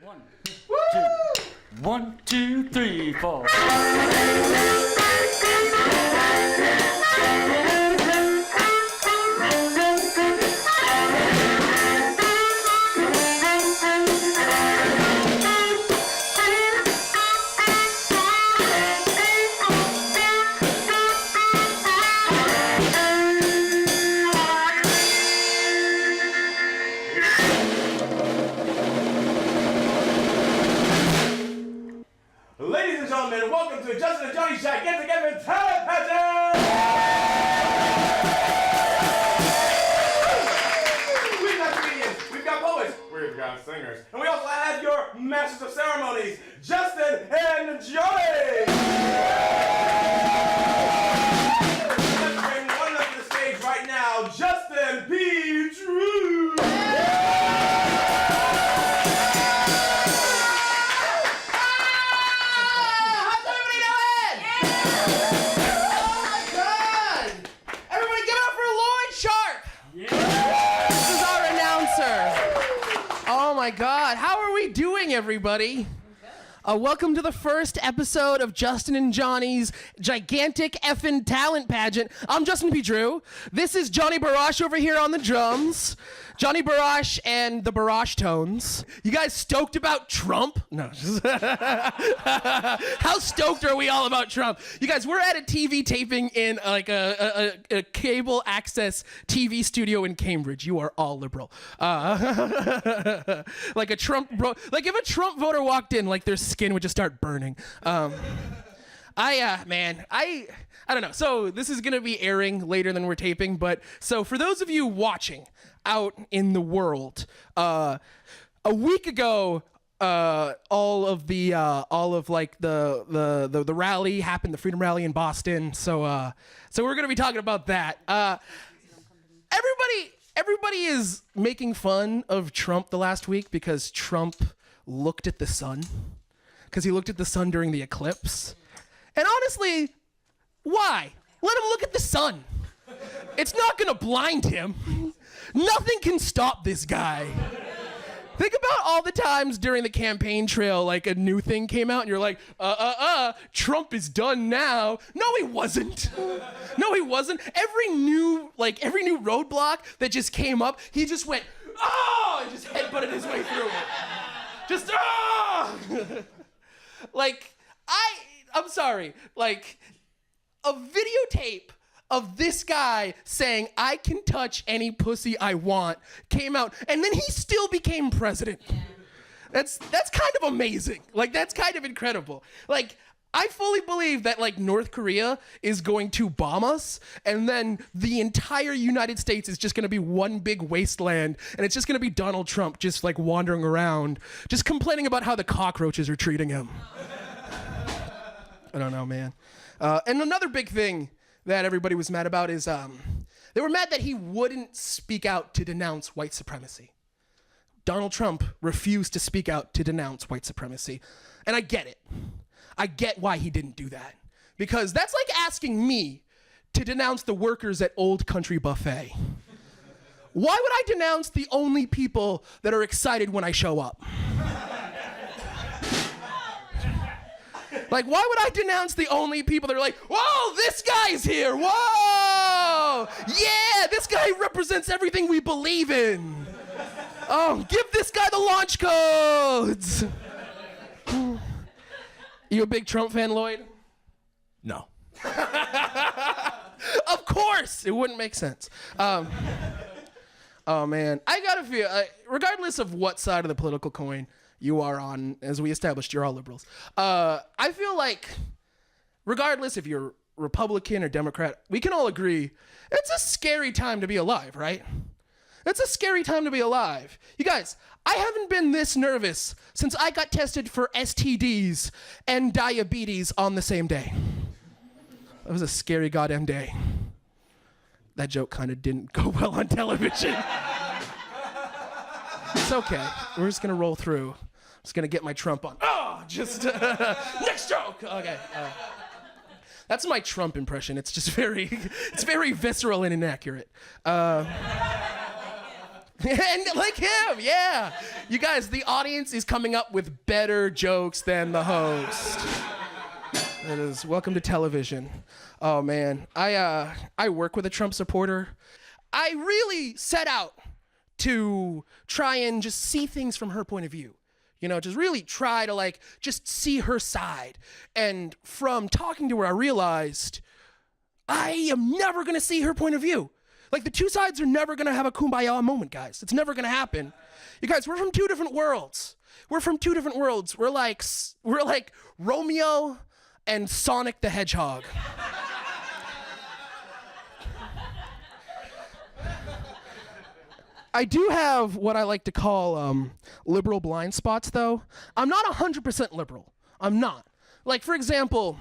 One, two, 1, 2, 3, 4. Ladies and gentlemen, welcome to Justin and Johnny's Gigantic Effing Talent Pageant! We've got comedians, we've got poets, we've got singers, and we also have your masters of ceremonies, Justin and Johnny! Let's bring one up to the stage right now, Justin P. Drew! Oh my God, how are we doing, everybody? Welcome to the first episode of Justin and Johnny's Gigantic Effing Talent Pageant. I'm Justin P. Drew. This is Johnny Barash over here on the drums. Johnny Barash and the Barash Tones. You guys stoked about Trump? No. How stoked are we all about Trump? You guys, we're at a TV taping in like a cable access TV studio in Cambridge. You are all liberal. Like a Trump like if a Trump voter walked in, like their skin would just start burning. I don't know. So this is gonna be airing later than we're taping, but so for those of you watching out in the world, a week ago, all of the rally happened, the Freedom Rally in Boston. So we're gonna be talking about that. Everybody is making fun of Trump the last week because Trump looked at the sun, because he looked at the sun during the eclipse. And honestly, why? Let him look at the sun. It's not gonna blind him. Nothing can stop this guy. Think about all the times during the campaign trail, like a new thing came out and you're like, Trump is done now. No, he wasn't. No, he wasn't. Every new roadblock that just came up, he just went, and just headbutted his way through it. Just, I'm sorry, like, a videotape of this guy saying, I can touch any pussy I want, came out, and then he still became president. Yeah. That's kind of amazing. Like, that's kind of incredible. Like, I fully believe that, like, North Korea is going to bomb us, and then the entire United States is just gonna be one big wasteland, and it's just gonna be Donald Trump just, like, wandering around, just complaining about how the cockroaches are treating him. I don't know, man. And another big thing that everybody was mad about is they were mad that he wouldn't speak out to denounce white supremacy. Donald Trump refused to speak out to denounce white supremacy. And I get it. I get why he didn't do that. Because that's like asking me to denounce the workers at Old Country Buffet. Why would I denounce the only people that are excited when I show up? Like, why would I denounce the only people that are like, whoa, this guy's here, whoa! Yeah, this guy represents everything we believe in. Oh, give this guy the launch codes. You a big Trump fan, Lloyd? No. Of course, it wouldn't make sense. Oh man, I gotta feel, regardless of what side of the political coin you are on, as we established, you're all liberals. I feel like, regardless if you're Republican or Democrat, we can all agree it's a scary time to be alive, right? It's a scary time to be alive. You guys, I haven't been this nervous since I got tested for STDs and diabetes on the same day. That was a scary goddamn day. That joke kind of didn't go well on television. It's okay. We're just gonna roll through. I'm just gonna get my Trump on. Next joke. Okay. That's my Trump impression. It's just very visceral and inaccurate. And like him, yeah. You guys, the audience is coming up with better jokes than the host. It is welcome to television. Oh man, I work with a Trump supporter. I really set out to try and just see things from her point of view. You know, just really try to like just see her side. And from talking to her, I realized I am never gonna see her point of view. Like the two sides are never gonna have a kumbaya moment, guys. It's never gonna happen. You guys, we're from two different worlds. We're like Romeo and Sonic the Hedgehog. I do have what I like to call liberal blind spots, though. I'm not 100% liberal. I'm not. Like, for example,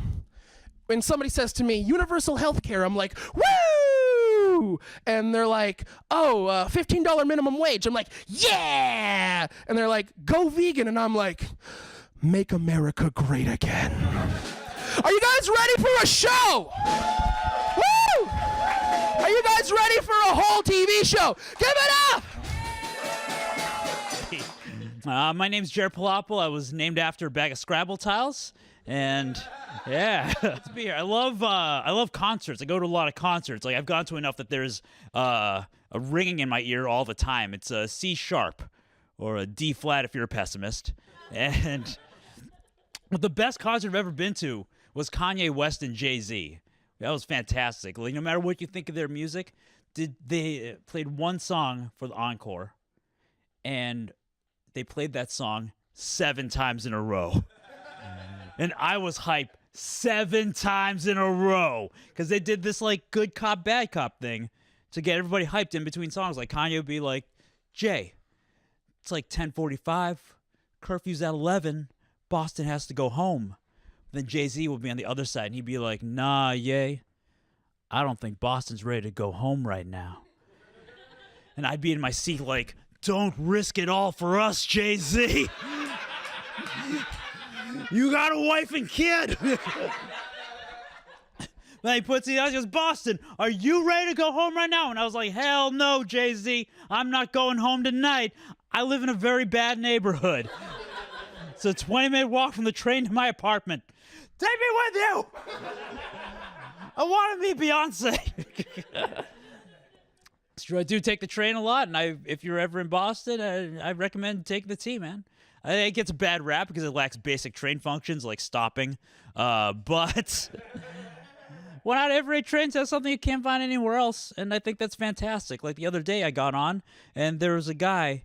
when somebody says to me, universal health care, I'm like, woo! And they're like, oh, $15 minimum wage. I'm like, yeah! And they're like, go vegan. And I'm like, make America great again. Are you guys ready for a show? Woo! Are you guys ready for a whole TV show? Give it up! My name's Jared Palopoulos. I was named after a bag of Scrabble tiles, and yeah, to be here. I love concerts. I go to a lot of concerts. Like I've gone to enough that there's a ringing in my ear all the time. It's a C sharp or a D flat if you're a pessimist. And the best concert I've ever been to was Kanye West and Jay-Z. That was fantastic. Like no matter what you think of their music, they played one song for the encore, and they played that song 7 times in a row. And I was hyped 7 times in a row because they did this like good cop, bad cop thing to get everybody hyped in between songs. Like Kanye would be like, Jay, it's like 10:45, curfew's at 11, Boston has to go home. Then Jay-Z would be on the other side and he'd be like, nah, yay, I don't think Boston's ready to go home right now. And I'd be in my seat like, don't risk it all for us, Jay-Z. You got a wife and kid. Then he puts it out, he goes, Boston, are you ready to go home right now? And I was like, hell no, Jay-Z. I'm not going home tonight. I live in a very bad neighborhood. It's a 20-minute walk from the train to my apartment. Take me with you. I want to meet Beyonce. It's true, I do take the train a lot, and if you're ever in Boston, I recommend taking the T, man. I think it gets a bad rap because it lacks basic train functions like stopping, but well, not every train has something you can't find anywhere else, and I think that's fantastic. Like the other day I got on, and there was a guy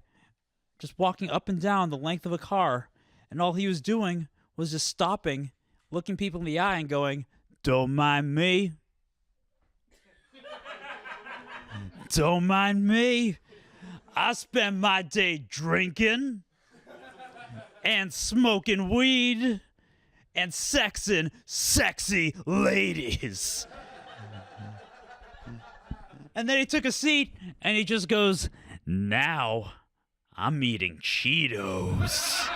just walking up and down the length of a car, and all he was doing was just stopping, looking people in the eye and going, don't mind me. Don't mind me. I spend my day drinking and smoking weed and sexing sexy ladies. And then he took a seat and he just goes, now I'm eating Cheetos.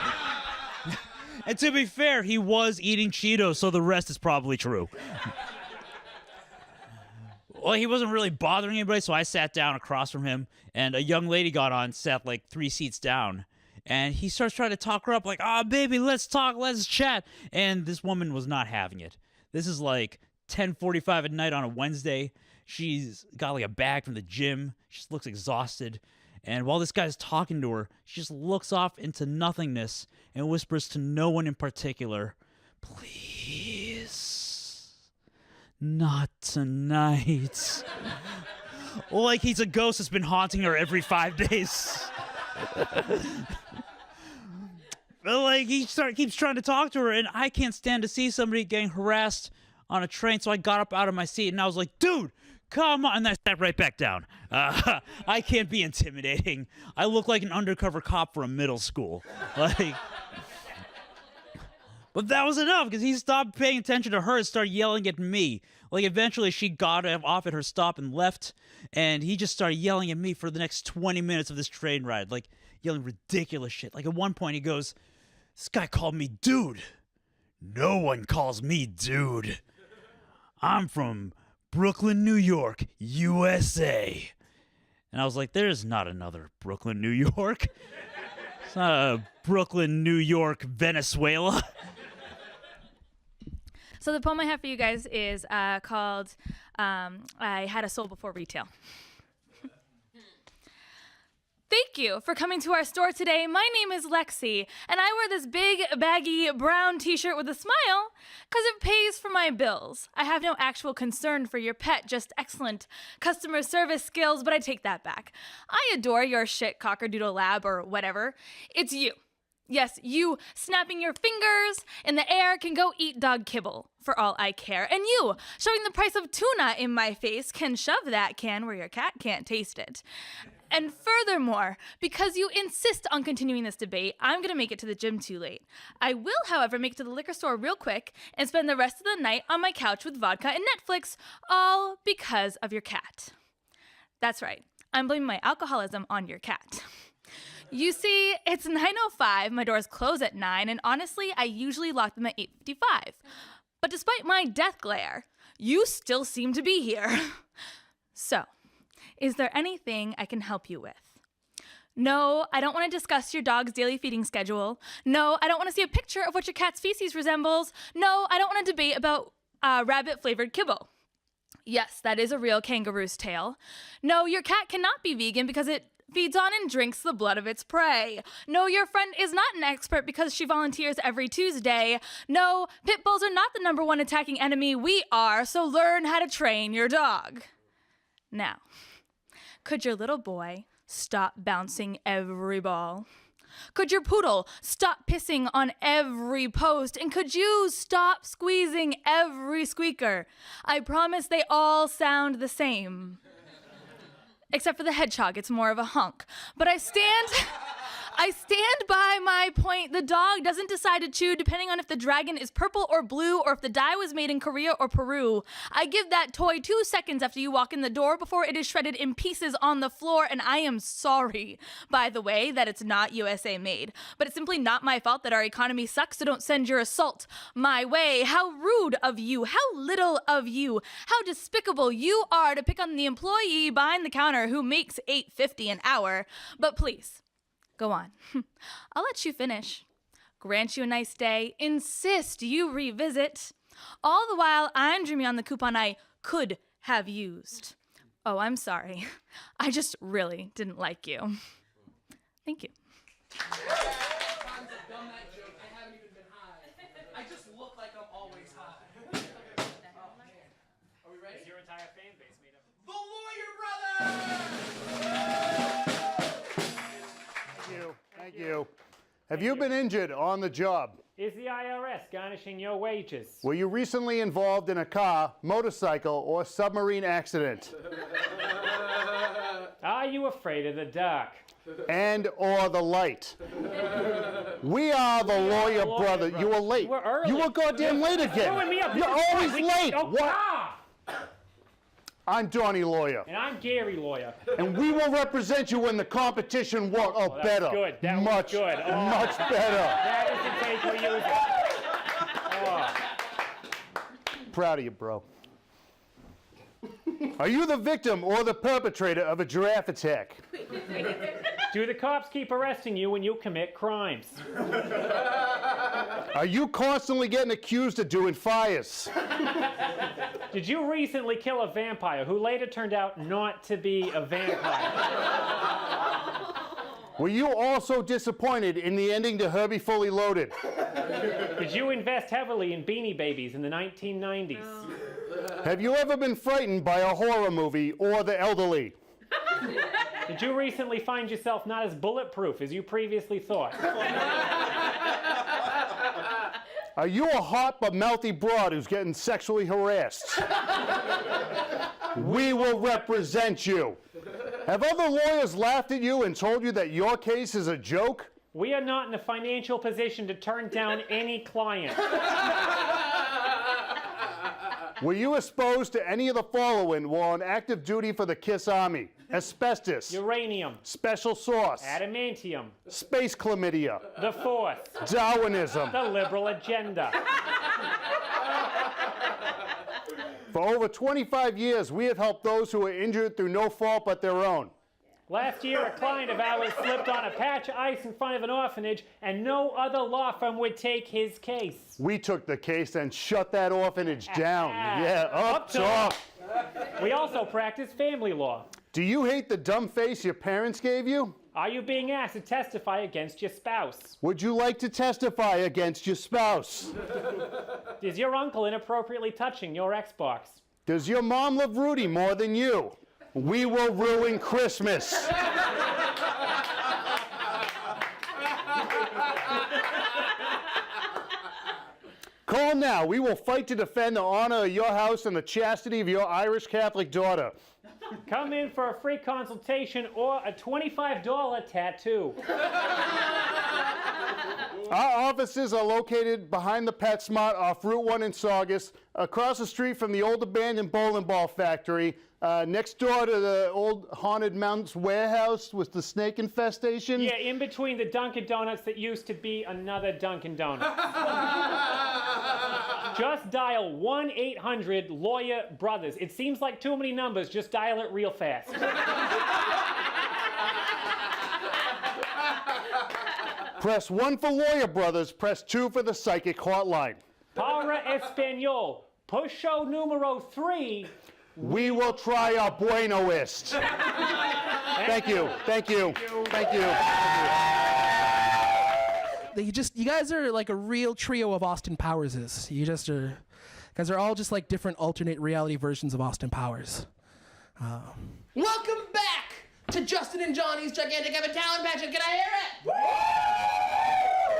And to be fair, he was eating Cheetos, so the rest is probably true. Well, he wasn't really bothering anybody, so I sat down across from him, and a young lady got on, sat like 3 seats down, and he starts trying to talk her up, like, oh, baby, let's talk, let's chat, and this woman was not having it. This is like 10:45 at night on a Wednesday. She's got like a bag from the gym. She just looks exhausted, and while this guy's talking to her, she just looks off into nothingness and whispers to no one in particular, please. Not tonight. Like he's a ghost that's been haunting her every 5 days. But like he keeps trying to talk to her, and I can't stand to see somebody getting harassed on a train, so I got up out of my seat and I was like, dude, come on. And I sat right back down. I can't be intimidating. I look like an undercover cop for a middle school. Like... But that was enough, because he stopped paying attention to her and started yelling at me. Like, eventually she got off at her stop and left, and he just started yelling at me for the next 20 minutes of this train ride, like, yelling ridiculous shit. Like, at one point he goes, this guy called me dude. No one calls me dude. I'm from Brooklyn, New York, USA. And I was like, there's not another Brooklyn, New York. It's not a Brooklyn, New York, Venezuela. So the poem I have for you guys is called I Had a Soul Before Retail. Thank you for coming to our store today. My name is Lexi, and I wear this big, baggy, brown t-shirt with a smile because it pays for my bills. I have no actual concern for your pet, just excellent customer service skills, but I take that back. I adore your shit cockerdoodle lab or whatever. It's you. Yes, you snapping your fingers in the air can go eat dog kibble, for all I care. And you, showing the price of tuna in my face, can shove that can where your cat can't taste it. And furthermore, because you insist on continuing this debate, I'm going to make it to the gym too late. I will, however, make it to the liquor store real quick and spend the rest of the night on my couch with vodka and Netflix, all because of your cat. That's right. I'm blaming my alcoholism on your cat. You see, it's 9:05, my doors close at 9, and honestly, I usually lock them at 8:55. But despite my death glare, you still seem to be here. So, is there anything I can help you with? No, I don't want to discuss your dog's daily feeding schedule. No, I don't want to see a picture of what your cat's feces resembles. No, I don't want to debate about rabbit-flavored kibble. Yes, that is a real kangaroo's tail. No, your cat cannot be vegan because it feeds on and drinks the blood of its prey. No, your friend is not an expert because she volunteers every Tuesday. No, pit bulls are not the #1 attacking enemy. We are, so learn how to train your dog. Now, could your little boy stop bouncing every ball? Could your poodle stop pissing on every post? And could you stop squeezing every squeaker? I promise they all sound the same. Except for the hedgehog, it's more of a hunk. But I stand by my point. The dog doesn't decide to chew depending on if the dragon is purple or blue or if the dye was made in Korea or Peru. I give that toy 2 seconds after you walk in the door before it is shredded in pieces on the floor, and I am sorry, by the way, that it's not USA made. But it's simply not my fault that our economy sucks, so don't send your assault my way. How rude of you, how little of you, how despicable you are to pick on the employee behind the counter who makes $8.50 an hour. But please, go on. I'll let you finish. Grant you a nice day. Insist you revisit. All the while, I'm dreaming on the coupon I could have used. Oh, I'm sorry. I just really didn't like you. Thank you. Times I've done that joke, I haven't even been high. I just look like I'm always high. Oh, man. Are we ready? Is your entire fan base made up? The Lawyer Brothers! Thank you. Have you been injured on the job? Is the IRS garnishing your wages? Were you recently involved in a car, motorcycle, or submarine accident? Are you afraid of the dark? And or the light? We are the Lawyer Brothers. You were late. You were early. You were goddamn late again. Screwing me up. You're always late. Oh, What? ah! I'm Donnie Lawyer. And I'm Gary Lawyer. And we will represent you when the competition works. Oh, that's better. good. That was much, good. Oh. much better. That is the take we use it. Oh. Proud of you, bro. Are you the victim or the perpetrator of a giraffe attack? Do the cops keep arresting you when you commit crimes? Are you constantly getting accused of doing fires? Did you recently kill a vampire who later turned out not to be a vampire? Were you also disappointed in the ending to Herbie Fully Loaded? Did you invest heavily in Beanie Babies in the 1990s? Have you ever been frightened by a horror movie or the elderly? Did you recently find yourself not as bulletproof as you previously thought? Are you a hot but mouthy broad who's getting sexually harassed? We will represent you. Have other lawyers laughed at you and told you that your case is a joke? We are not in a financial position to turn down any client. Were you exposed to any of the following while on active duty for the KISS Army? Asbestos, Uranium, special sauce, adamantium, space chlamydia, the fourth, Darwinism. the liberal agenda. For over 25 years, we have helped those who are injured through no fault but their own. Last year, a client of ours slipped on a patch of ice in front of an orphanage, and no other law firm would take his case. We took the case and shut that orphanage down. Yeah, up top. We also practice family law. Do you hate the dumb face your parents gave you? Are you being asked to testify against your spouse? Would you like to testify against your spouse? Is your uncle inappropriately touching your Xbox? Does your mom love Rudy more than you? We will ruin Christmas. Call now. We will fight to defend the honor of your house and the chastity of your Irish Catholic daughter. Come in for a free consultation or a $25 tattoo. Our offices are located behind the PetSmart off Route 1 in Saugus, across the street from the old abandoned bowling ball factory, next door to the old Haunted Mountains warehouse with the snake infestation. Yeah, in between the Dunkin' Donuts that used to be another Dunkin' Donuts. Just dial 1-800-LAWYER Brothers. It seems like too many numbers. Just dial it real fast. Press 1 for Lawyer Brothers, press 2 for the psychic hotline. Para Espanol. Pusho numero 3. We will try our buenoist. Thank you. Thank you. Thank you. You guys are like a real trio of Austin Powerses. You guys are all just like different alternate reality versions of Austin Powers. Welcome back to Justin and Johnny's Gigantic Epic Talent Pageant. Can I hear it?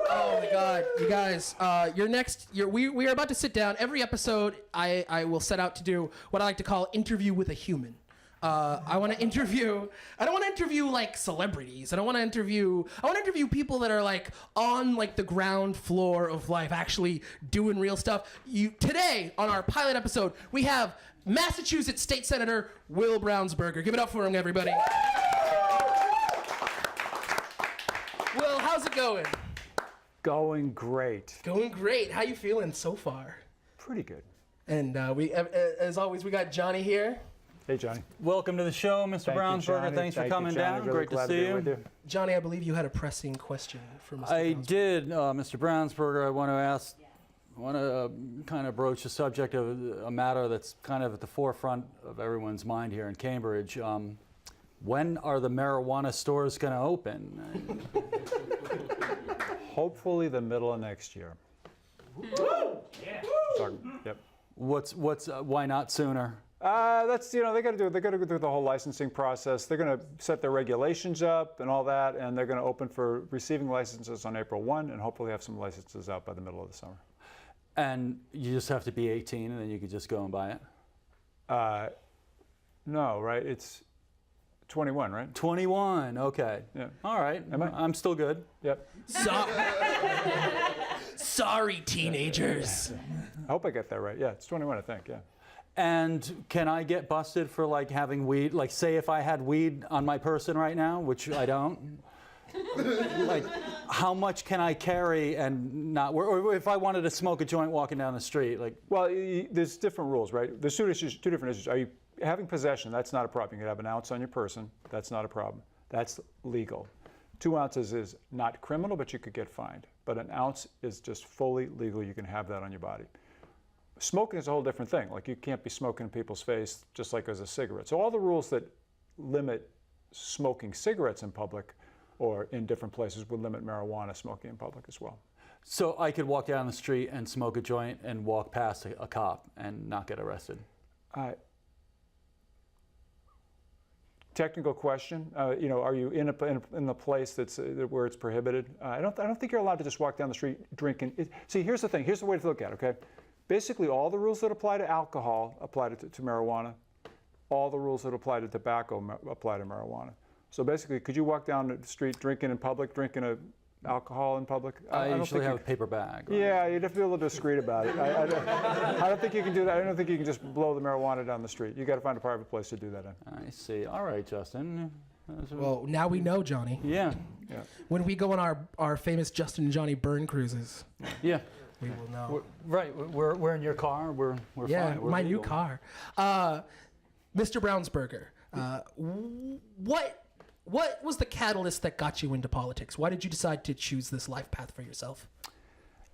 Oh my God, you guys! We are about to sit down. Every episode, I will set out to do what I like to call interview with a human. I want to interview. I don't want to interview like celebrities. I want to interview people that are like on like the ground floor of life, actually doing real stuff. Today on our pilot episode, we have Massachusetts State Senator Will Brownsberger. Give it up for him, everybody. Will, how's it going? Going great. Going great. How you feeling so far? Pretty good. And we, as always, we got Johnny here. Hey, Johnny. Welcome to the show, Mr. Brownsberger. Thanks for coming down. Great to see you. Johnny, I believe you had a pressing question for Mr. I Brownsberger. did, Mr. Brownsberger. I want to kind of broach the subject of a matter that's kind of at the forefront of everyone's mind here in Cambridge. When are the marijuana stores going to open? Hopefully the middle of next year. Woo! Yeah. Yep. Why not sooner? That's, they got to go through the whole licensing process. They're going to set their regulations up and all that, and they're going to open for receiving licenses on April 1, and hopefully have some licenses out by the middle of the summer. And you just have to be 18, and then you could just go and buy it? No, right? It's 21, right? 21, okay. Yeah. All right, I'm still good. Yep. Sorry, teenagers. I hope I get that right. Yeah, it's 21, I think, yeah. And can I get busted for like having weed? Like say if I had weed on my person right now, which I don't, like how much can I carry and not, or if I wanted to smoke a joint walking down the street, like. Well, there's different rules, right? There's two different issues. Are you having possession? That's not a problem. You can have an ounce on your person. That's not a problem. That's legal. 2 ounces is not criminal, but you could get fined. But an ounce is just fully legal. You can have that on your body. Smoking is a whole different thing. Like you can't be smoking in people's face just like as a cigarette. So all the rules that limit smoking cigarettes in public or in different places would limit marijuana smoking in public as well. So I could walk down the street and smoke a joint and walk past a cop and not get arrested? Technical question. Are you in a place that's where it's prohibited? I don't think you're allowed to just walk down the street drinking. See, here's the thing. Here's the way to look at it. Okay. Basically, all the rules that apply to alcohol apply to marijuana. All the rules that apply to tobacco apply to marijuana. So basically, could you walk down the street drinking in public, drinking alcohol in public? I usually have a paper bag. Right? Yeah, you'd have to be a little discreet about it. I don't think you can do that. I don't think you can just blow the marijuana down the street. You got to find a private place to do that in. I see. All right, Justin. Well, now we know, Johnny. Yeah. When we go on our famous Justin and Johnny burn cruises. Yeah. We will know. We're in your car. We're yeah, fine. We're my legal. new car. Mr. Brownsberger, what What was the catalyst that got you into politics? Why did you decide to choose this life path for yourself?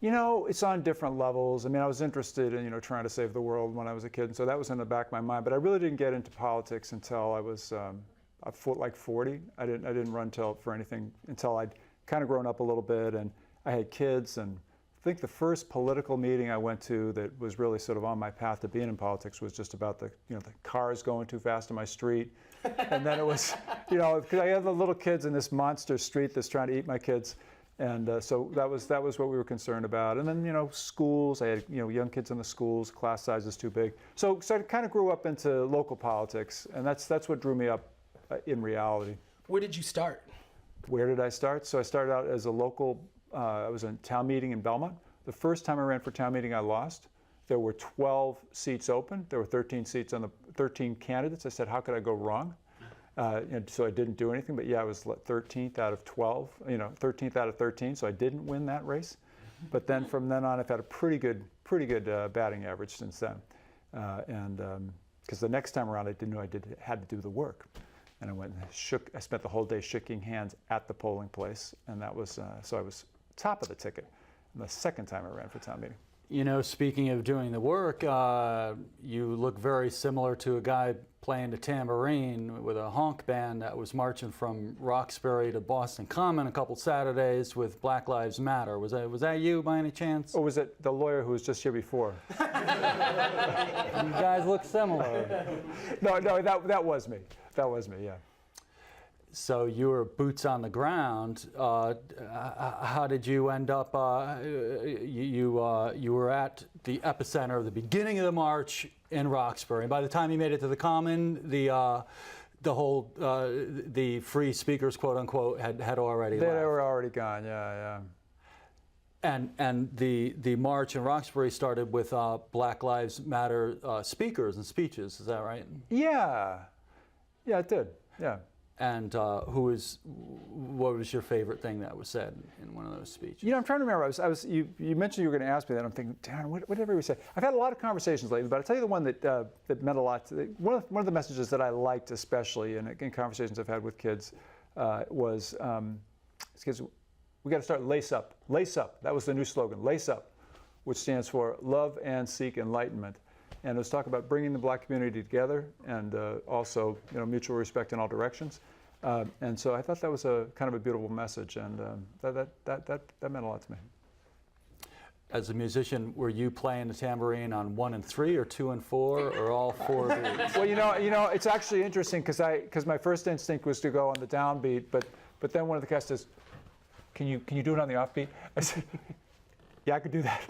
You know, it's on different levels. I mean, I was interested in, trying to save the world when I was a kid, and so that was in the back of my mind. But I really didn't get into politics until I was like 40. I didn't run for anything until I'd kind of grown up a little bit, and I had kids. And I think the first political meeting I went to that was really sort of on my path to being in politics was just about the cars going too fast on my street. And then it was, because I had the little kids in this monster street that's trying to eat my kids. And so that was what we were concerned about. And then, schools, I had, young kids in the schools, class size is too big. So I kind of grew up into local politics, and that's what drew me up in reality. Where did you start? Where did I start? So I started out as a local, I was in a town meeting in Belmont. The first time I ran for town meeting, I lost. There were 12 seats open. There were 13 seats on the 13 candidates. I said, how could I go wrong? And so I didn't do anything, but yeah, I was 13th out of 12, 13th out of 13, so I didn't win that race. But then from then on, I've had a pretty good batting average since then. Because the next time around, I didn't know I had to do the work. And I went and I spent the whole day shaking hands at the polling place, and that was, so I was top of the ticket the second time I ran for town meeting. Speaking of doing the work, you look very similar to a guy playing the tambourine with a honk band that was marching from Roxbury to Boston Common a couple Saturdays with Black Lives Matter. Was that you by any chance? Or was it the lawyer who was just here before? You guys look similar. No, that was me. That was me, yeah. So you were boots on the ground. How did you end up? You were at the epicenter of the beginning of the march in Roxbury. And by the time you made it to the Common, the free speakers, quote unquote, had already left. They were already gone. Yeah. And the march in Roxbury started with Black Lives Matter speakers and speeches. Is that right? Yeah, it did. Yeah. And what was your favorite thing that was said in one of those speeches? I'm trying to remember. You mentioned you were going to ask me that. I'm thinking, darn, what did everybody say? I've had a lot of conversations lately, but I'll tell you the one that meant a lot. One of the messages that I liked especially in conversations I've had with kids was, kids, we got to start lace up. Lace up. That was the new slogan, lace up, which stands for love and seek enlightenment. And it was talking about bringing the black community together and also mutual respect in all directions. And so I thought that was a kind of a beautiful message, and that meant a lot to me. As a musician, were you playing the tambourine on 1 and 3, or 2 and 4, or all 4 beats? Well, it's actually interesting because my first instinct was to go on the downbeat, but then one of the cast says, "Can you do it on the offbeat?" I said, "Yeah, I could do that."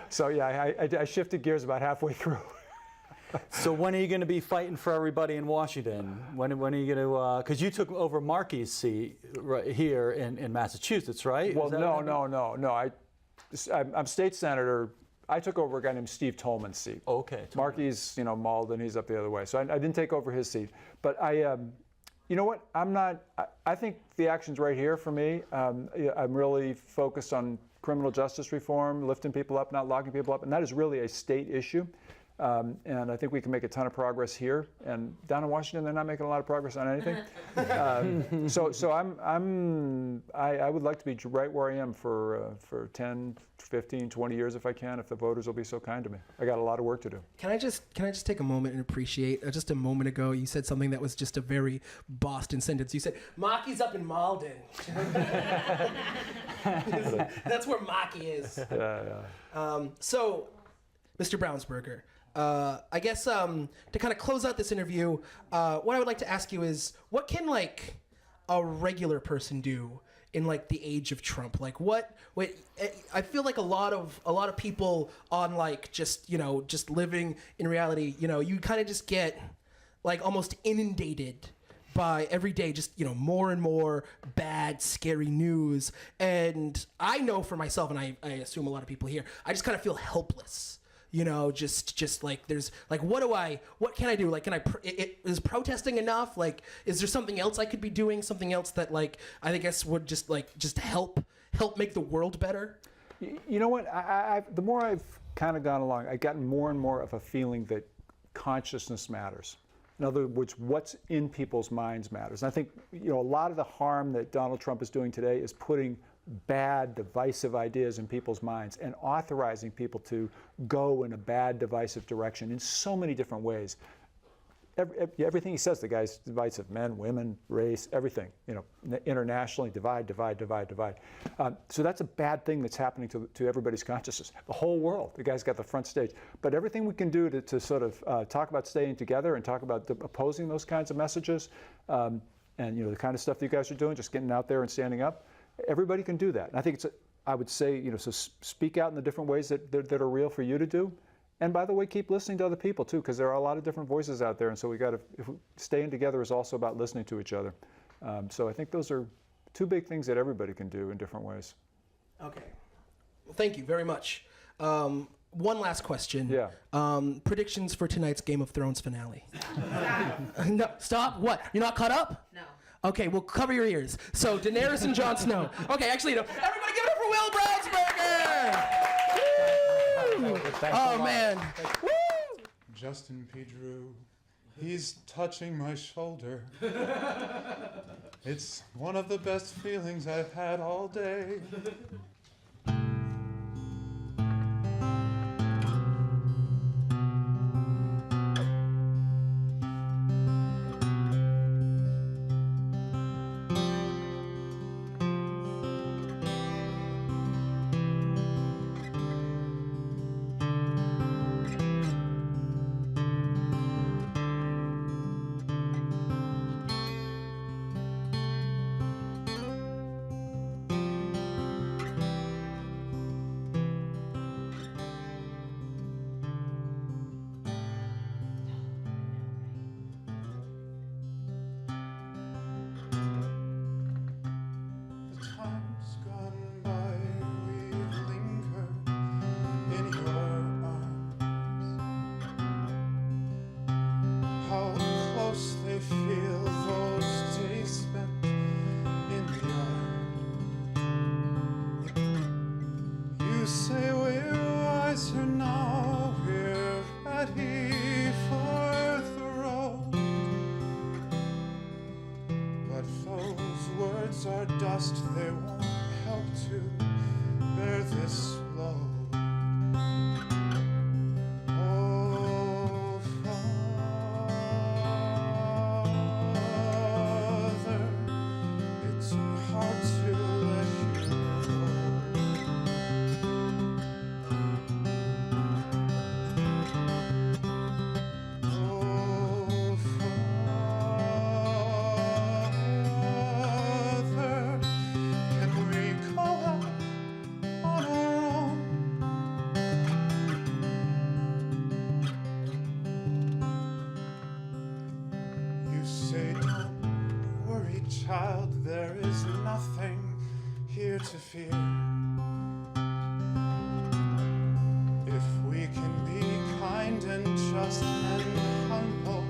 So yeah, I shifted gears about halfway through. So when are you going to be fighting for everybody in Washington? When are you going to? Because you took over Markey's seat right here in Massachusetts, right? Well, no. I'm state senator. I took over a guy named Steve Tolman's seat. Okay. Markey's, Malden. He's up the other way. So I didn't take over his seat. But you know what? I think the action's right here for me. I'm really focused on criminal justice reform, lifting people up, not locking people up, and that is really a state issue. And I think we can make a ton of progress here. And down in Washington, they're not making a lot of progress on anything. So I would like to be right where I am for 10, 15, 20 years if I can, if the voters will be so kind to me. I got a lot of work to do. Can I just take a moment and appreciate? Just a moment ago, you said something that was just a very Boston sentence. You said, "Markey's up in Malden." That's where Markey is. Yeah. So, Mr. Brownsberger, I guess to kind of close out this interview, what I would like to ask you is, what can a regular person do in the age of Trump? What I feel like a lot of people on just living in reality, you kind of just get almost inundated by every day just more and more bad, scary news. And I know for myself, and I assume a lot of people here, I just kind of feel helpless. Just there's what can I do? Is protesting enough? Is there something else I could be doing? Something else that I guess would just help make the world better? You know what? The more I've kind of gone along, I've gotten more and more of a feeling that consciousness matters. In other words, what's in people's minds matters. And I think a lot of the harm that Donald Trump is doing today is putting bad, divisive ideas in people's minds and authorizing people to go in a bad, divisive direction in so many different ways. Everything he says, the guy's divisive: men, women, race, everything. Internationally, divide, divide, divide, divide. So that's a bad thing that's happening to everybody's consciousness. The whole world. The guy's got the front stage. But everything we can do to sort of talk about staying together and talk about opposing those kinds of messages, and the kind of stuff that you guys are doing, just getting out there and standing up. Everybody can do that. And I think I would say, so speak out in the different ways that are real for you to do. And by the way, keep listening to other people too, because there are a lot of different voices out there. And so staying together is also about listening to each other. So I think those are two big things that everybody can do in different ways. Okay. Well, thank you very much. One last question. Yeah. Predictions for tonight's Game of Thrones finale. No, stop. What? You're not caught up? No. Okay, well, cover your ears. So Daenerys and Jon Snow. Okay, actually, no. Everybody give it up for Will Brownsberger! Oh, man. Woo! Justin P. Drew, he's touching my shoulder. It's one of the best feelings I've had all day. They won't help to bear this load. Oh, Father, it's hard to let you go. Oh, Father, can we go out on our own? You say, don't worry, child, there is nothing here to fear. If we can be kind and just and humble,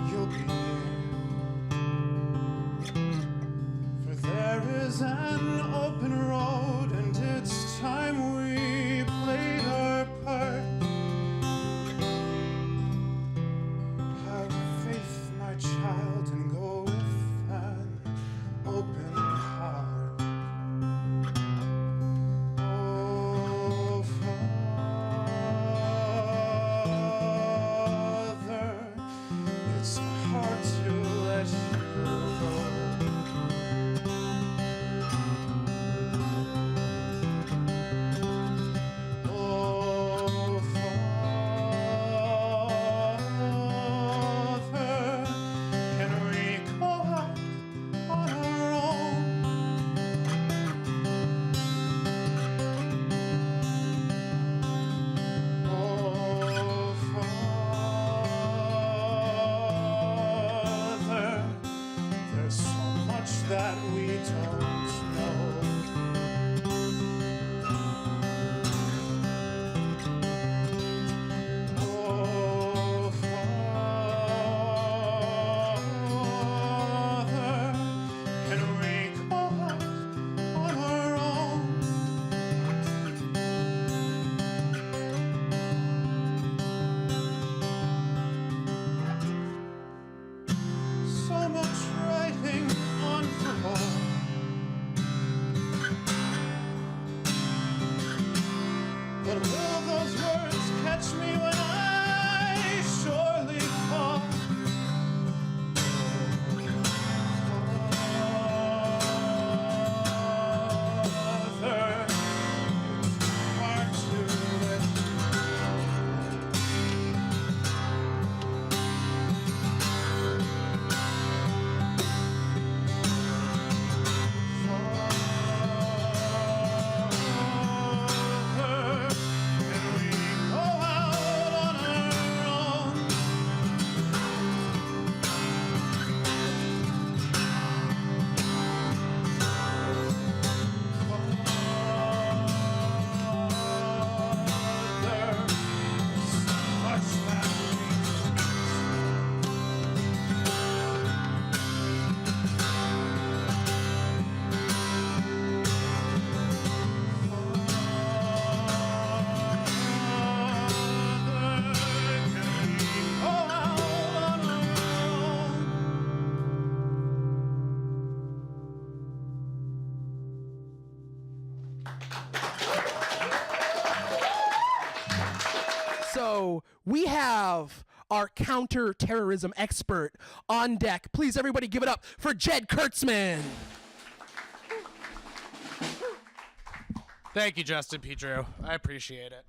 you'll be near. For there is an open road, and it's time we played our part. Have faith, my child, and go with an open heart. Oh, Father, So we have our counter-terrorism expert on deck. Please, everybody, give it up for Jed Kurtzman. Thank you, Justin Pedro. I appreciate it.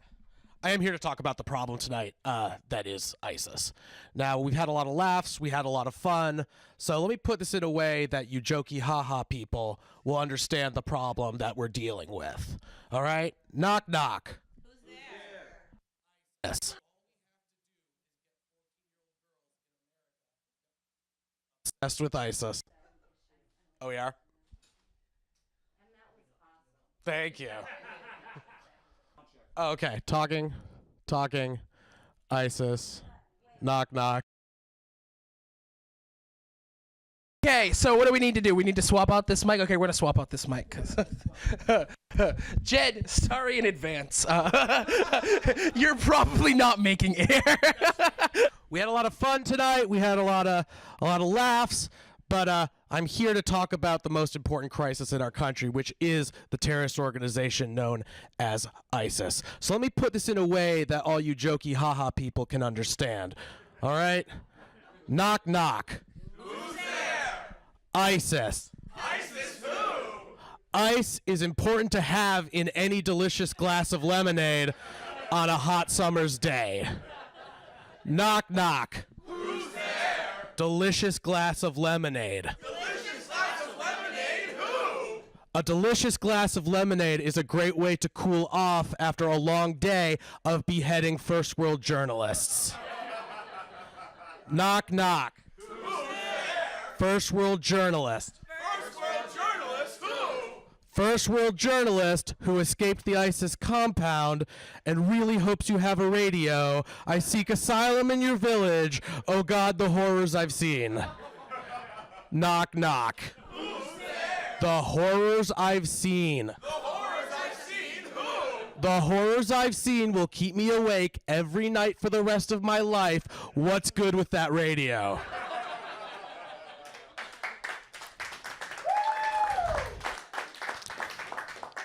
I am here to talk about the problem tonight, that is ISIS. Now, we've had a lot of laughs, we had a lot of fun, so let me put this in a way that you jokey ha-ha people will understand the problem that we're dealing with. All right? Knock, knock. Who's there? Yes. Obsessed with ISIS. Oh, we are? Thank you. Oh, okay, talking, ISIS, knock, knock. Okay, so what do we need to do? We need to swap out this mic? Okay, we're going to swap out this mic. Jed, sorry in advance. You're probably not making air. We had a lot of fun tonight. We had a lot of laughs. But I'm here to talk about the most important crisis in our country, which is the terrorist organization known as ISIS. So let me put this in a way that all you jokey haha people can understand. All right? Knock, knock. Who's there? ISIS. ISIS who? Ice is important to have in any delicious glass of lemonade on a hot summer's day. Knock, knock. Who's there? Delicious glass of lemonade. Delicious glass of lemonade who? A delicious glass of lemonade is a great way to cool off after a long day of beheading first world journalists. Knock, knock. Who's there? First world journalist. First world journalist who? First world journalist who escaped the ISIS compound and really hopes you have a radio. I seek asylum in your village. Oh God, the horrors I've seen. Knock, knock. Who's there? The horrors I've seen. The horrors I've seen who? The horrors I've seen will keep me awake every night for the rest of my life. What's good with that radio?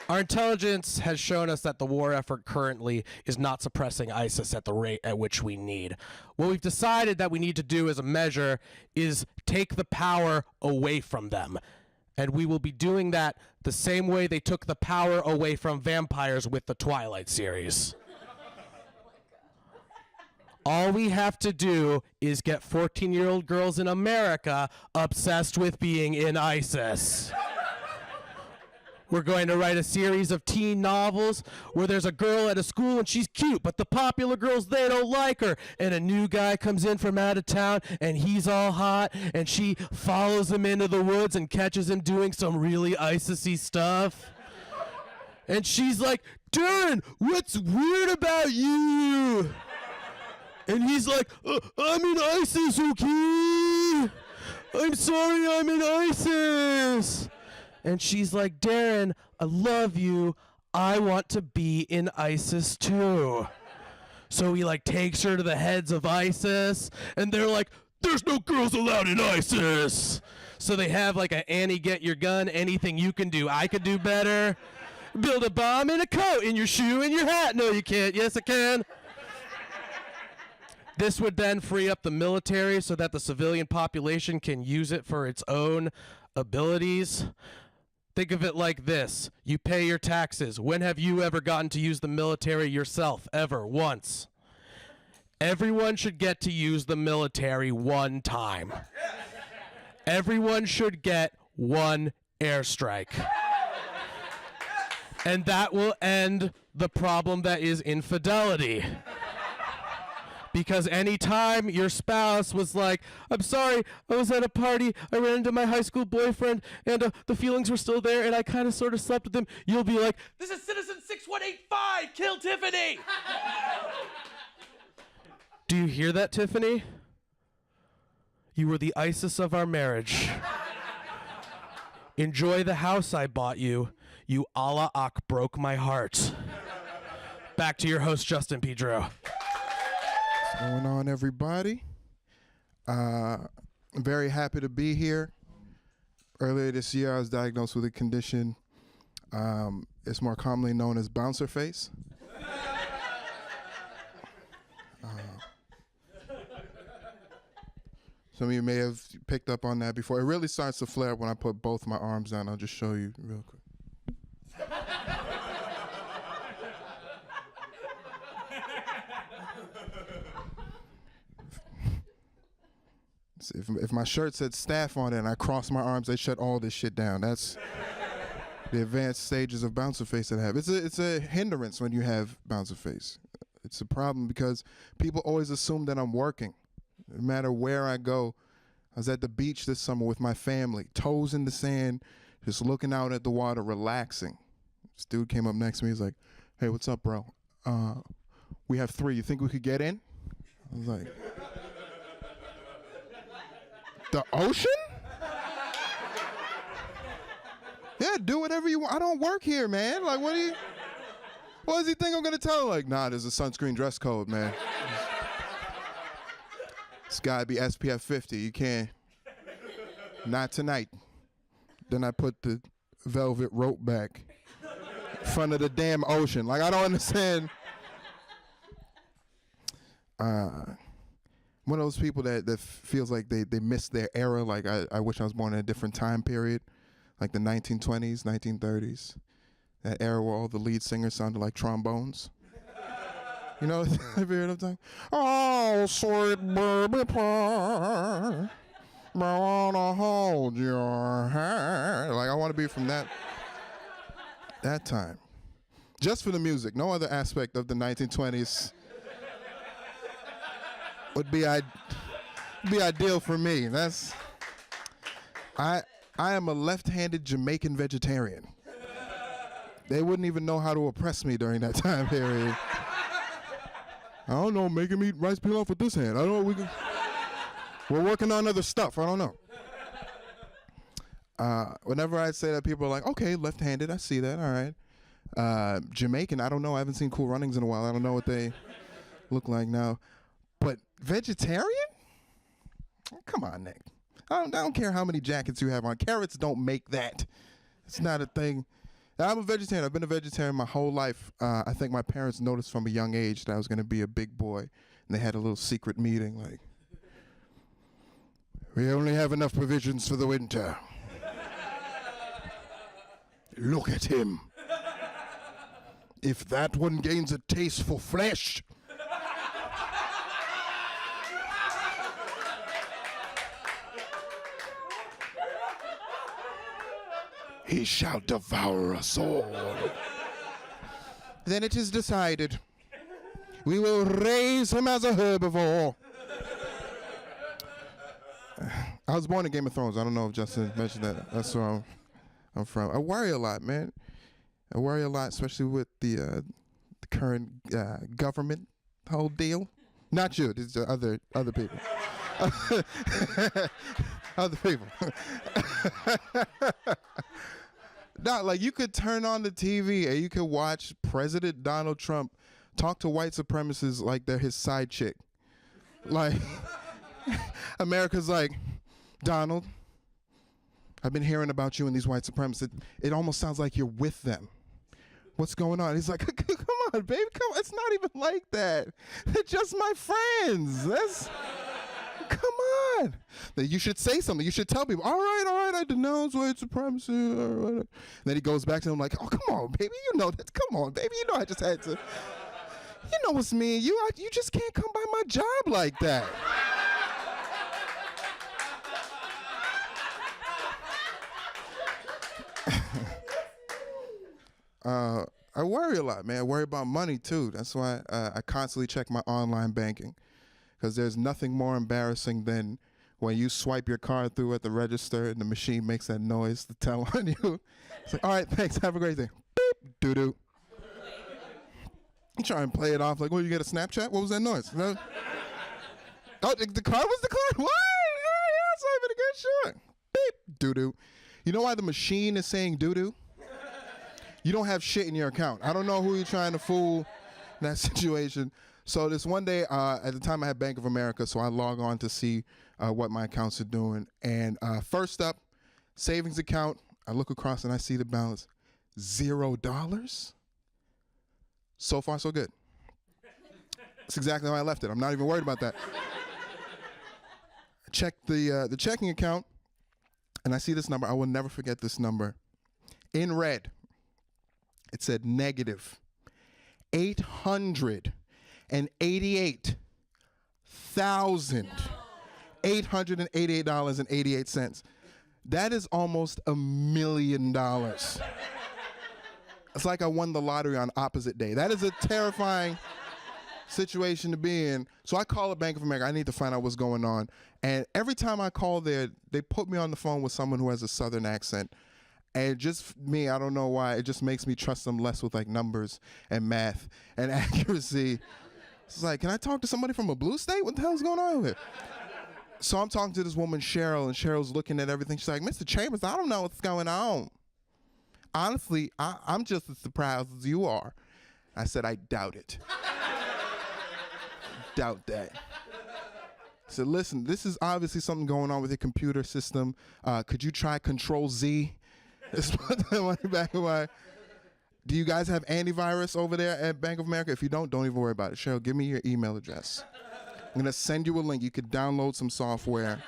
Our intelligence has shown us that the war effort currently is not suppressing ISIS at the rate at which we need. What we've decided that we need to do as a measure is take the power away from them. And we will be doing that the same way they took the power away from vampires with the Twilight series. All we have to do is get 14-year-old girls in America obsessed with being in ISIS. We're going to write a series of teen novels where there's a girl at a school and she's cute, but the popular girls, they don't like her. And a new guy comes in from out of town and he's all hot and she follows him into the woods and catches him doing some really ISIS-y stuff. And she's like, Darren, what's weird about you? And he's like, I'm in ISIS, okay? I'm sorry, I'm in ISIS. And she's like, Darren, I love you. I want to be in ISIS too. So he takes her to the heads of ISIS, and they're like, there's no girls allowed in ISIS. So they have a Annie get your gun, anything you can do, I could do better. Build a bomb in a coat, in your shoe, in your hat. No, you can't. Yes, I can. This would then free up the military so that the civilian population can use it for its own abilities. Think of it like this. You pay your taxes. When have you ever gotten to use the military yourself? Ever. Once. Everyone should get to use the military one time. Everyone should get one airstrike. And that will end the problem that is infidelity. Because anytime your spouse was like, I'm sorry, I was at a party, I ran into my high school boyfriend, and the feelings were still there, and I kind of sort of slept with him, you'll be like, this is Citizen 6185, kill Tiffany! Do you hear that, Tiffany? You were the ISIS of our marriage. Enjoy the house I bought you. You Allah Ak broke my heart. Back to your host, Justin Pedro. What's going on, everybody? I'm very happy to be here. Earlier this year, I was diagnosed with a condition It's more commonly known as bouncer face. Some of you may have picked up on that before. It really starts to flare up when I put both my arms down. I'll just show you real quick. If my shirt said staff on it and I cross my arms, they shut all this shit down. That's the advanced stages of bouncer face that I have. It's a hindrance when you have bouncer face. It's a problem because people always assume that I'm working. No matter where I go. I was at the beach this summer with my family, toes in the sand, just looking out at the water, relaxing. This dude came up next to me. He's like, "Hey, what's up, bro? We have 3. You think we could get in?" I was like, "The ocean? Yeah, do whatever you want. I don't work here, man. Like, what does he think I'm gonna tell him? Like, nah, there's a sunscreen dress code, man. It's gotta be SPF 50. You can't. Not tonight." Then I put the velvet rope back in front of the damn ocean. Like, I don't understand. One of those people that feels like they missed their era. Like, I wish I was born in a different time period, like the 1920s, 1930s. That era where all the lead singers sounded like trombones. You know the period of time? "Oh, sweet baby pie, I wanna hold your hand." Like, I want to be from that time. Just for the music. No other aspect of the 1920s would be ideal for me. I am a left-handed Jamaican vegetarian. They wouldn't even know how to oppress me during that time period. I don't know, making me eat rice pilaf with this hand. I don't know. We're working on other stuff. I don't know. Whenever I say that, people are like, "Okay, left-handed, I see that, all right." Jamaican, I don't know. I haven't seen Cool Runnings in a while. I don't know what they look like now. But vegetarian? Come on, Nick. I don't care how many jackets you have on. Carrots don't make that. It's not a thing. I'm a vegetarian. I've been a vegetarian my whole life. I think my parents noticed from a young age that I was going to be a big boy. And they had a little secret meeting like, "We only have enough provisions for the winter. Look at him. If that one gains a taste for flesh, he shall devour us all. Then it is decided, we will raise him as a herbivore." I was born in Game of Thrones. I don't know if Justin mentioned that. That's where I'm from. I worry a lot, man. I worry a lot, especially with the current government whole deal. Not you. It's other people. Other people. Not like you could turn on the TV and you could watch President Donald Trump talk to white supremacists like they're his side chick. Like, America's like, "Donald, I've been hearing about you and these white supremacists. It almost sounds like you're with them. What's going on?" He's like, "Come on, baby, come on. It's not even like that. They're just my friends. Come on. You should say something. You should tell people, all right, I denounce white supremacy. All right. And then he goes back to them like, "Oh, come on, baby. You know that. Come on, baby. You know I just had to. You know it's me and you. You just can't come by my job like that." I worry a lot, man. I worry about money, too. That's why I constantly check my online banking. Because there's nothing more embarrassing than when you swipe your card through at the register and the machine makes that noise to tell on you. It's like, "All right, thanks. Have a great day." Beep, doo-doo. You try and play it off like, "Well, you get a Snapchat? What was that noise?" No? Oh, the card was the card? What? Yeah, swiping again, sure. Beep, doo-doo. You know why the machine is saying doo-doo? You don't have shit in your account. I don't know who you're trying to fool in that situation. So this one day, at the time I had Bank of America, so I log on to see what my accounts are doing. And first up, savings account, I look across and I see the balance, $0? So far, so good. That's exactly how I left it. I'm not even worried about that. I checked the checking account, and I see this number. I will never forget this number. In red, it said negative $888,888.88. That is almost $1 million. It's like I won the lottery on opposite day. That is a terrifying situation to be in. So I call up Bank of America. I need to find out what's going on. And every time I call there, they put me on the phone with someone who has a Southern accent. And just me, I don't know why, it just makes me trust them less with like numbers and math and accuracy. It's like, can I talk to somebody from a blue state? What the hell's going on here? So I'm talking to this woman, Cheryl, and Cheryl's looking at everything. She's like, Mr. Chambers, I don't know what's going on. Honestly, I'm just as surprised as you are. I said, I doubt it. Doubt that. I said, listen, this is obviously something going on with your computer system. Could you try Control-Z? Just put that money back in my... Do you guys have antivirus over there at Bank of America? If you don't even worry about it. Cheryl, give me your email address. I'm going to send you a link. You could download some software.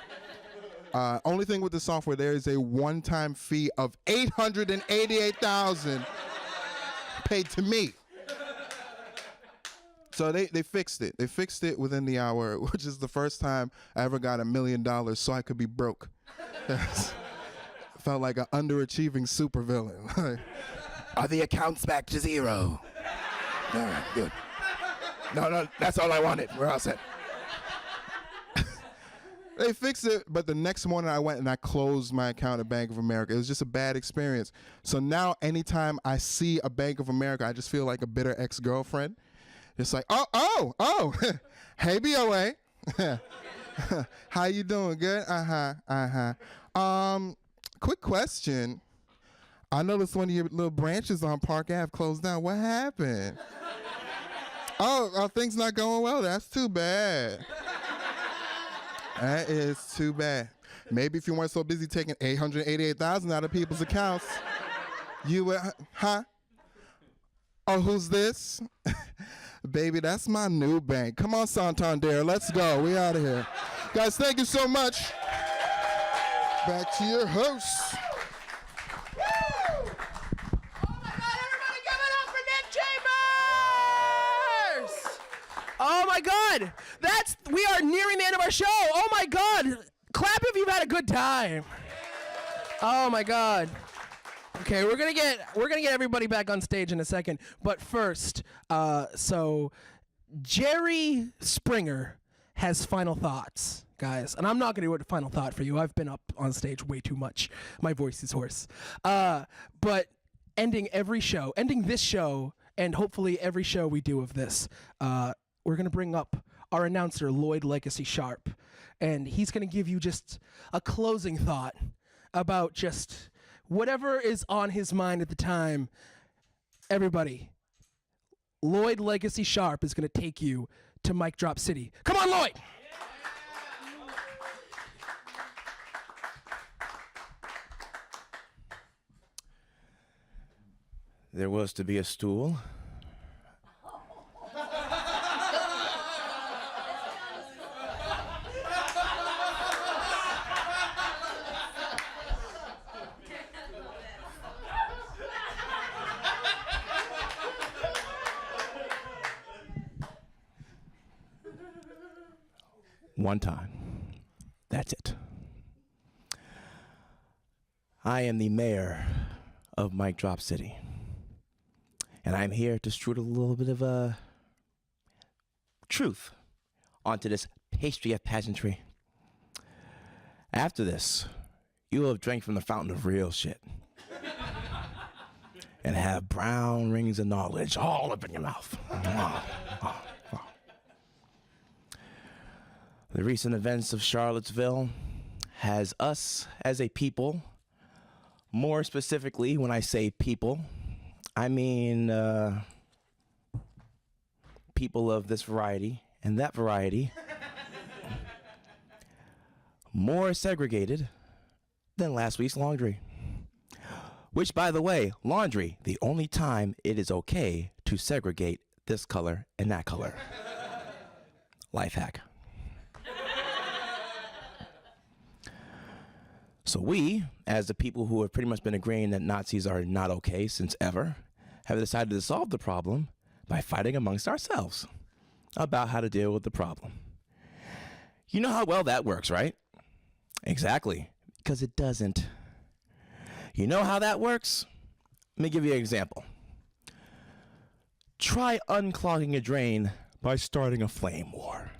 Only thing with the software, there is a one-time fee of $888,000 paid to me. So they fixed it. They fixed it within the hour, which is the first time I ever got $1 million so I could be broke. Felt like an underachieving supervillain. Are the accounts back to zero? All right, good. No, that's all I wanted. We're all set. They fixed it, but the next morning I went and I closed my account at Bank of America. It was just a bad experience. So now anytime I see a Bank of America, I just feel like a bitter ex-girlfriend. It's like, oh, hey, BOA. How you doing? Good? Quick question. I noticed one of your little branches on Park Ave closed down. What happened? Oh, things not going well? That's too bad. That is too bad. Maybe if you weren't so busy taking $888,000 out of people's accounts, you would, huh? Oh, who's this? Baby, that's my new bank. Come on, Santander, let's go. We out of here. Guys, thank you so much. Back to your host. Oh my God! We are nearing the end of our show. Oh my God! Clap if you've had a good time. Oh my God. Okay, we're gonna get everybody back on stage in a second. But first, so Jerry Springer has final thoughts, guys, and I'm not gonna do a final thought for you. I've been up on stage way too much. My voice is hoarse. But ending this show, and hopefully every show we do of this, we're going to bring up our announcer, Lloyd Legacy Sharp, and he's going to give you just a closing thought about just whatever is on his mind at the time. Everybody, Lloyd Legacy Sharp is going to take you to Mic Drop City. Come on, Lloyd! There was to be a stool. One time. That's it. I am the mayor of Mic Drop City. And I'm here to strudel a little bit of truth onto this pastry of pageantry. After this, you will have drank from the fountain of real shit. And have brown rings of knowledge all up in your mouth. The recent events of Charlottesville has us as a people, more specifically when I say people, I mean people of this variety and that variety, more segregated than last week's laundry. Which, by the way, laundry, the only time it is okay to segregate this color and that color. Life hack. So we, as the people who have pretty much been agreeing that Nazis are not okay since ever, have decided to solve the problem by fighting amongst ourselves about how to deal with the problem. You know how well that works, right? Exactly, because it doesn't. You know how that works? Let me give you an example. Try unclogging a drain by starting a flame war.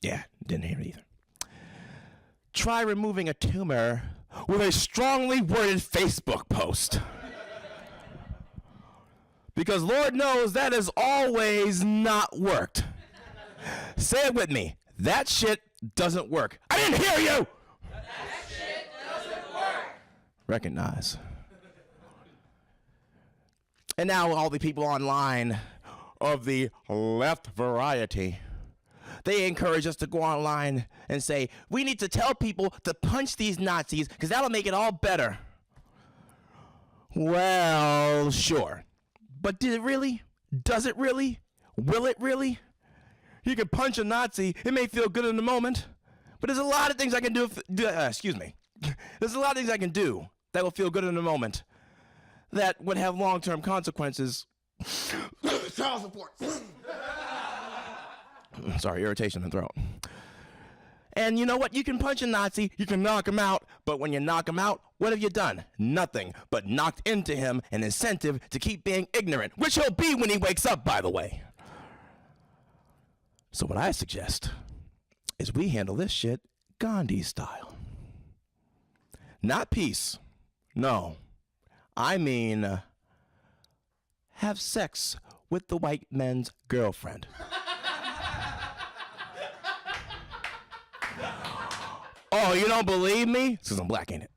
Yeah, didn't hear it either. Try removing a tumor with a strongly worded Facebook post. Because Lord knows that has always not worked. Say it with me. That shit doesn't work. I didn't hear you! That shit doesn't work. Recognize. And now all the people online of the left variety, they encourage us to go online and say, we need to tell people to punch these Nazis because that'll make it all better. Well, sure. But did it really? Does it really? Will it really? You can punch a Nazi. It may feel good in the moment. But there's a lot of things I can do. There's a lot of things I can do that will feel good in the moment that would have long-term consequences. Child support. Sorry, irritation in the throat. And you know what? You can punch a Nazi, you can knock him out, but when you knock him out, what have you done? Nothing, but knocked into him an incentive to keep being ignorant, which he'll be when he wakes up, by the way. So what I suggest is we handle this shit Gandhi style. Not peace. No. I mean, have sex with the white man's girlfriend. Oh, you don't believe me? It's because I'm black, ain't it?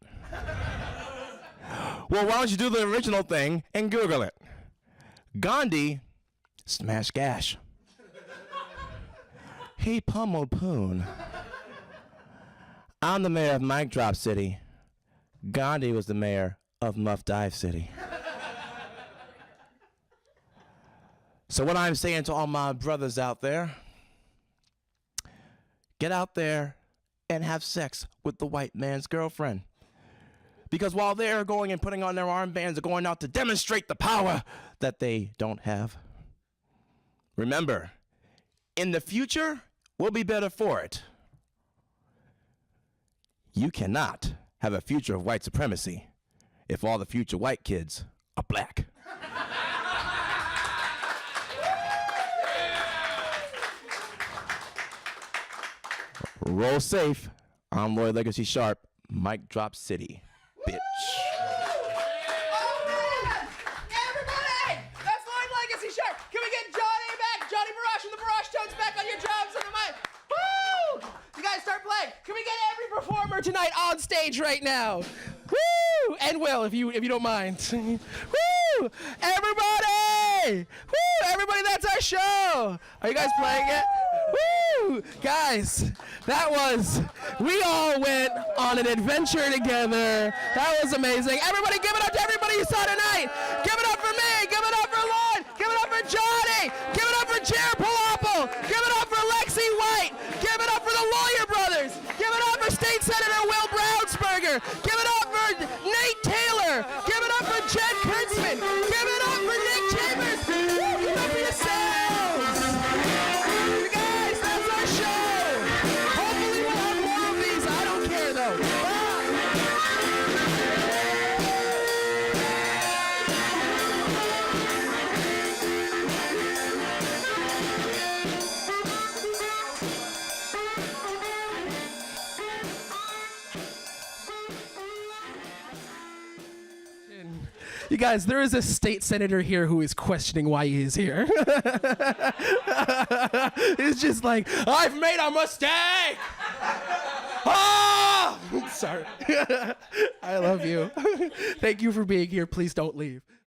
Well, why don't you do the original thing and Google it? Gandhi smashed gash. He pummeled Poon. I'm the mayor of Mic Drop City. Gandhi was the mayor of Muff Dive City. So what I'm saying to all my brothers out there, get out there and have sex with the white man's girlfriend. Because while they're going and putting on their armbands and going out to demonstrate the power that they don't have, remember, in the future, we'll be better for it. You cannot have a future of white supremacy if all the future white kids are black. Roll safe. I'm Lloyd Legacy Sharp. Mic Drop City. Bitch. Everybody! That's Lloyd Legacy Sharp. Can we get Johnny back? Johnny Barash and the Barash Toads back on your drums and the mic. Woo! You guys start playing. Can we get every performer tonight on stage right now? Woo! And Will, if you don't mind. Woo! Everybody! Woo! Everybody, that's our show. Are you guys playing it? Woo! Guys, we all went on an adventure together. That was amazing. Everybody, give it up to everybody you saw tonight. Give it up for me. Give it up for Lloyd. Give it up for Johnny. Give it up for Jared Palappo. Give it up for Lexi White. Give it up for the Lawyer Brothers. Give it up for State Senator Will Brownsberger. Give it up for Nate Taylor. Give it up for Jed Kurtzman. Give it up for Nick Chambers. Woo, give it up for yourselves. You guys, that's our show. Hopefully we'll have more of these. I don't care though. You guys, there is a state senator here who is questioning why he is here. He's just like, I've made a mistake! Ah! Sorry. I love you. Thank you for being here. Please don't leave.